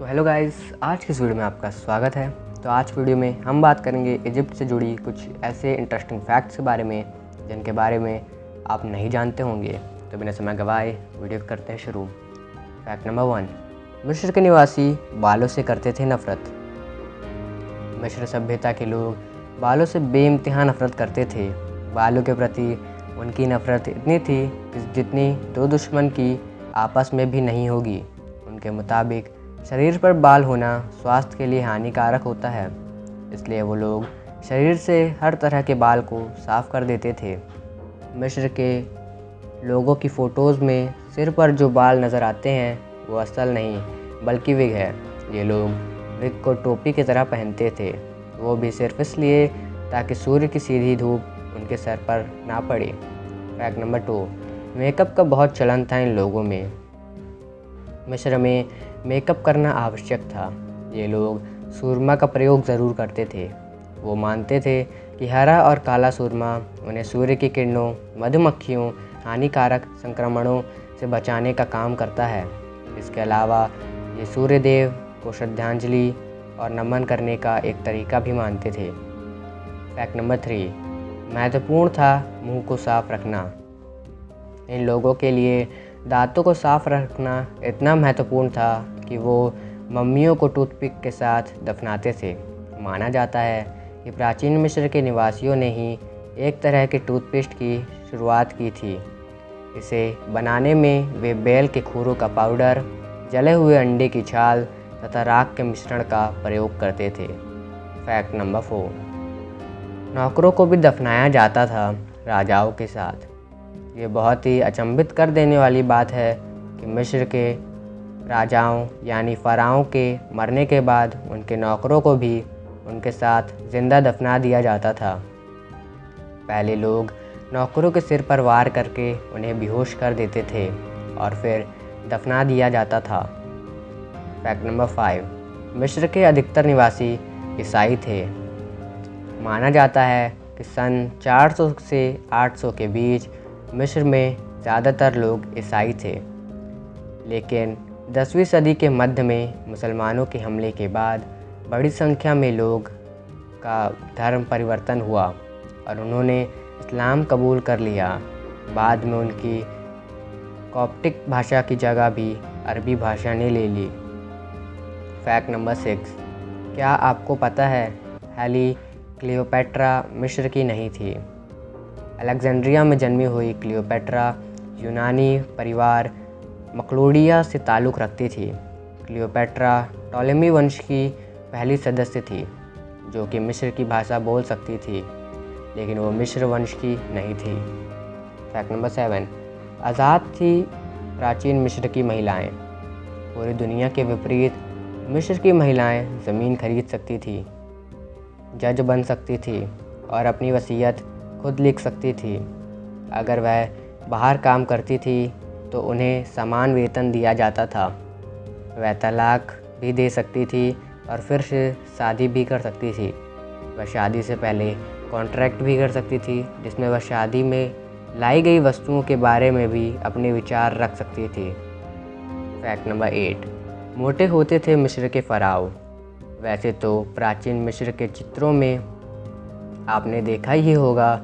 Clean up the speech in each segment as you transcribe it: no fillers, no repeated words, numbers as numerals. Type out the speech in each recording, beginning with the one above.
तो hello guys, आज की इस वीडियो में आपका स्वागत है। तो आज वीडियो में हम बात करेंगे इजिप्ट से जुड़ी कुछ ऐसे इंटरेस्टिंग फैक्ट्स के बारे में जिनके बारे में आप नहीं जानते होंगे। तो बिना समय गवाए वीडियो करते हैं शुरू। फैक्ट नंबर 1, मिस्र के निवासी बालों से करते थे नफ़रत। मिस्र सभ्यता के लोग बालों से बेइंतहा नफ़रत करते थे। बालों के प्रति उनकी नफ़रत इतनी थी कि जितनी दो दुश्मन की आपस में भी नहीं होगी। उनके मुताबिक शरीर पर बाल होना स्वास्थ्य के लिए हानिकारक होता है, इसलिए वो लोग शरीर से हर तरह के बाल को साफ़ कर देते थे। मिस्र के लोगों की फ़ोटोज़ में सिर पर जो बाल नज़र आते हैं वो असल नहीं बल्कि विग है। ये लोग विग को टोपी की तरह पहनते थे, वो भी सिर्फ इसलिए ताकि सूर्य की सीधी धूप उनके सर पर ना पड़े। फैक्ट नंबर 2, मेकअप का बहुत चलन था इन लोगों में। मिस्र में मेकअप करना आवश्यक था। ये लोग सुरमा का प्रयोग ज़रूर करते थे। वो मानते थे कि हरा और काला सुरमा उन्हें सूर्य की किरणों, मधुमक्खियों, हानिकारक संक्रमणों से बचाने का काम करता है। इसके अलावा ये सूर्य देव को श्रद्धांजलि और नमन करने का एक तरीका भी मानते थे। फैक्ट नंबर 3, महत्वपूर्ण था मुंह को साफ रखना। इन लोगों के लिए दांतों को साफ रखना इतना महत्वपूर्ण था कि वो मम्मियों को टूथपिक के साथ दफनाते थे। माना जाता है कि प्राचीन मिस्र के निवासियों ने ही एक तरह के टूथपेस्ट की शुरुआत की थी। इसे बनाने में वे बैल के खुरों का पाउडर, जले हुए अंडे की छाल तथा राख के मिश्रण का प्रयोग करते थे। फैक्ट नंबर 4, नौकरों को भी दफनाया जाता था राजाओं के साथ। ये बहुत ही अचंभित कर देने वाली बात है कि मिस्र के राजाओं यानी फ़राओं के मरने के बाद उनके नौकरों को भी उनके साथ ज़िंदा दफना दिया जाता था। पहले लोग नौकरों के सिर पर वार करके उन्हें बेहोश कर देते थे और फिर दफना दिया जाता था। फैक्ट नंबर 5, मिस्र के अधिकतर निवासी ईसाई थे। माना जाता है कि सन 400 से 800 के बीच मिस्र में ज़्यादातर लोग ईसाई थे, लेकिन 10वीं सदी के मध्य में मुसलमानों के हमले के बाद बड़ी संख्या में लोग का धर्म परिवर्तन हुआ और उन्होंने इस्लाम कबूल कर लिया। बाद में उनकी कॉप्टिक भाषा की जगह भी अरबी भाषा ने ले ली। फैक्ट नंबर 6, क्या आपको पता है हेली क्लियोपेट्रा मिस्र की नहीं थी। अलेक्जेंड्रिया में जन्मी हुई क्लियोपेट्रा यूनानी परिवार मक्लोडिया से ताल्लुक़ रखती थी। क्लियोपेट्रा टॉलेमी वंश की पहली सदस्य थी जो कि मिस्र की भाषा बोल सकती थी, लेकिन वो मिस्र वंश की नहीं थी। फैक्ट नंबर 7, आज़ाद थी प्राचीन मिस्र की महिलाएं। पूरी दुनिया के विपरीत मिस्र की महिलाएं ज़मीन खरीद सकती थी, जज बन सकती थी और अपनी वसीयत खुद लिख सकती थी। अगर वह बाहर काम करती थी तो उन्हें समान वेतन दिया जाता था। वह तलाक भी दे सकती थी और फिर से शादी भी कर सकती थी। वह शादी से पहले कॉन्ट्रैक्ट भी कर सकती थी जिसमें वह शादी में लाई गई वस्तुओं के बारे में भी अपने विचार रख सकती थी। फैक्ट नंबर 8, मोटे होते थे मिस्र के फ़राओ। वैसे तो प्राचीन मिस्र के चित्रों में आपने देखा ही होगा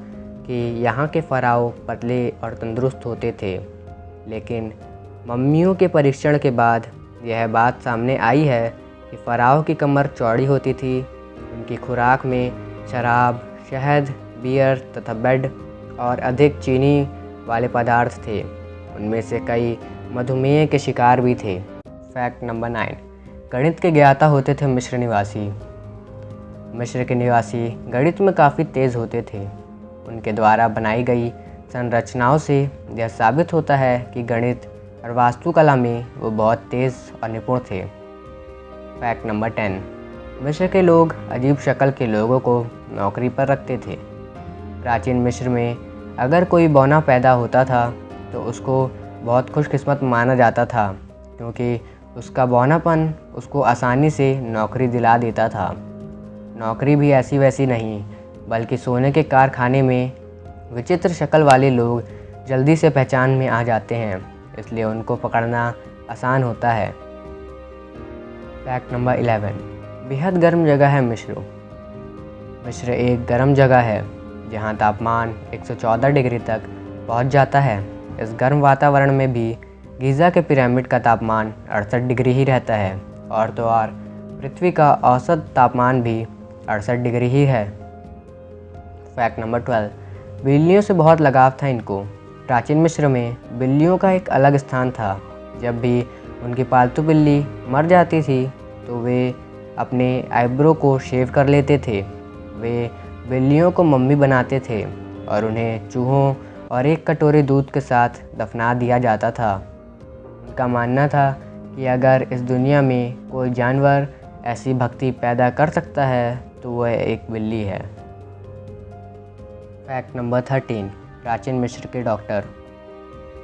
कि यहाँ के फ़राओ पतले और तंदुरुस्त होते थे, लेकिन मम्मियों के परीक्षण के बाद यह बात सामने आई है कि फ़राओ की कमर चौड़ी होती थी। उनकी खुराक में शराब, शहद, बियर तथा ब्रेड और अधिक चीनी वाले पदार्थ थे। उनमें से कई मधुमेह के शिकार भी थे। फैक्ट नंबर 9, गणित के ज्ञाता होते थे मिस्र निवासी। मिस्र के निवासी गणित में काफ़ी तेज़ होते थे। उनके द्वारा बनाई गई संरचनाओं से यह साबित होता है कि गणित और वास्तुकला में वो बहुत तेज़ और निपुण थे। फैक्ट नंबर 10, मिस्र के लोग अजीब शक्ल के लोगों को नौकरी पर रखते थे। प्राचीन मिस्र में अगर कोई बौना पैदा होता था तो उसको बहुत खुशकिस्मत माना जाता था, क्योंकि उसका बौनापन उसको आसानी से नौकरी दिला देता था। नौकरी भी ऐसी वैसी नहीं, बल्कि सोने के कारखाने में विचित्र शक्ल वाले लोग जल्दी से पहचान में आ जाते हैं, इसलिए उनको पकड़ना आसान होता है। फैक्ट नंबर 11, बेहद गर्म जगह है मिस्र। मिस्र एक गर्म जगह है जहां तापमान 114 डिग्री तक पहुंच जाता है। इस गर्म वातावरण में भी गीज़ा के पिरामिड का तापमान 68 डिग्री ही रहता है और तो और पृथ्वी का औसत तापमान भी 68 डिग्री ही है। फैक्ट नंबर 12, बिल्लियों से बहुत लगाव था इनको। प्राचीन मिस्र में बिल्लियों का एक अलग स्थान था। जब भी उनकी पालतू बिल्ली मर जाती थी तो वे अपने आईब्रो को शेव कर लेते थे। वे बिल्लियों को मम्मी बनाते थे और उन्हें चूहों और एक कटोरे दूध के साथ दफना दिया जाता था। उनका मानना था कि अगर इस दुनिया में कोई जानवर ऐसी भक्ति पैदा कर सकता है तो वह एक बिल्ली है। फैक्ट नंबर 13, प्राचीन मिस्र के डॉक्टर।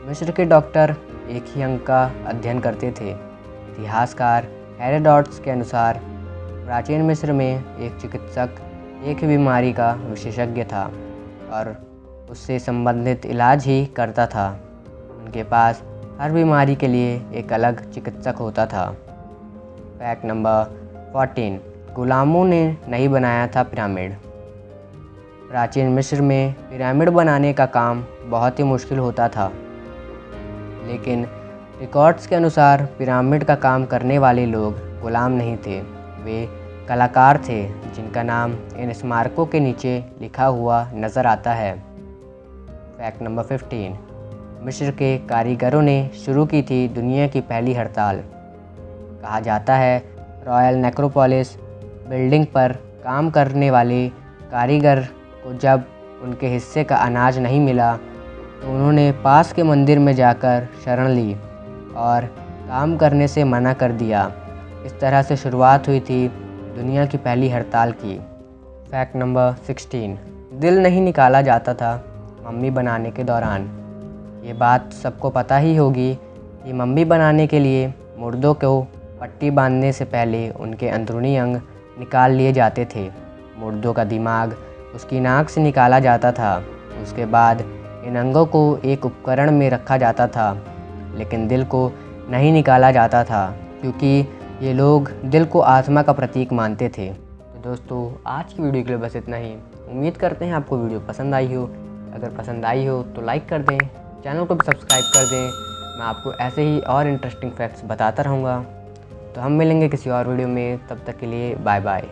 मिस्र के डॉक्टर एक ही अंग का अध्ययन करते थे। इतिहासकार हेरोडोटस के अनुसार प्राचीन मिस्र में एक चिकित्सक एक ही बीमारी का विशेषज्ञ था और उससे संबंधित इलाज ही करता था। उनके पास हर बीमारी के लिए एक अलग चिकित्सक होता था। फैक्ट नंबर 14, गुलामों ने नहीं बनाया था पिरामिड। प्राचीन मिस्र में पिरामिड बनाने का काम बहुत ही मुश्किल होता था, लेकिन रिकॉर्ड्स के अनुसार पिरामिड का काम करने वाले लोग गुलाम नहीं थे, वे कलाकार थे जिनका नाम इन स्मारकों के नीचे लिखा हुआ नज़र आता है। फैक्ट नंबर 15, मिस्र के कारीगरों ने शुरू की थी दुनिया की पहली हड़ताल। कहा जाता है रॉयल नेक्रोपोलिस बिल्डिंग पर काम करने वाले कारीगर को जब उनके हिस्से का अनाज नहीं मिला तो उन्होंने पास के मंदिर में जाकर शरण ली और काम करने से मना कर दिया। इस तरह से शुरुआत हुई थी दुनिया की पहली हड़ताल की। फैक्ट नंबर 16, दिल नहीं निकाला जाता था मम्मी बनाने के दौरान। ये बात सबको पता ही होगी कि मम्मी बनाने के लिए मुर्दों को पट्टी बांधने से पहले उनके अंदरूनी अंग निकाल लिए जाते थे। मुर्दों का दिमाग उसकी नाक से निकाला जाता था। उसके बाद इन अंगों को एक उपकरण में रखा जाता था, लेकिन दिल को नहीं निकाला जाता था क्योंकि ये लोग दिल को आत्मा का प्रतीक मानते थे। तो दोस्तों, आज की वीडियो के लिए बस इतना ही। उम्मीद करते हैं आपको वीडियो पसंद आई हो। अगर पसंद आई हो तो लाइक कर दें, चैनल को भी सब्सक्राइब कर दें। मैं आपको ऐसे ही और इंटरेस्टिंग फैक्ट्स बताता रहूँगा। तो हम मिलेंगे किसी और वीडियो में, तब तक के लिए बाय बाय।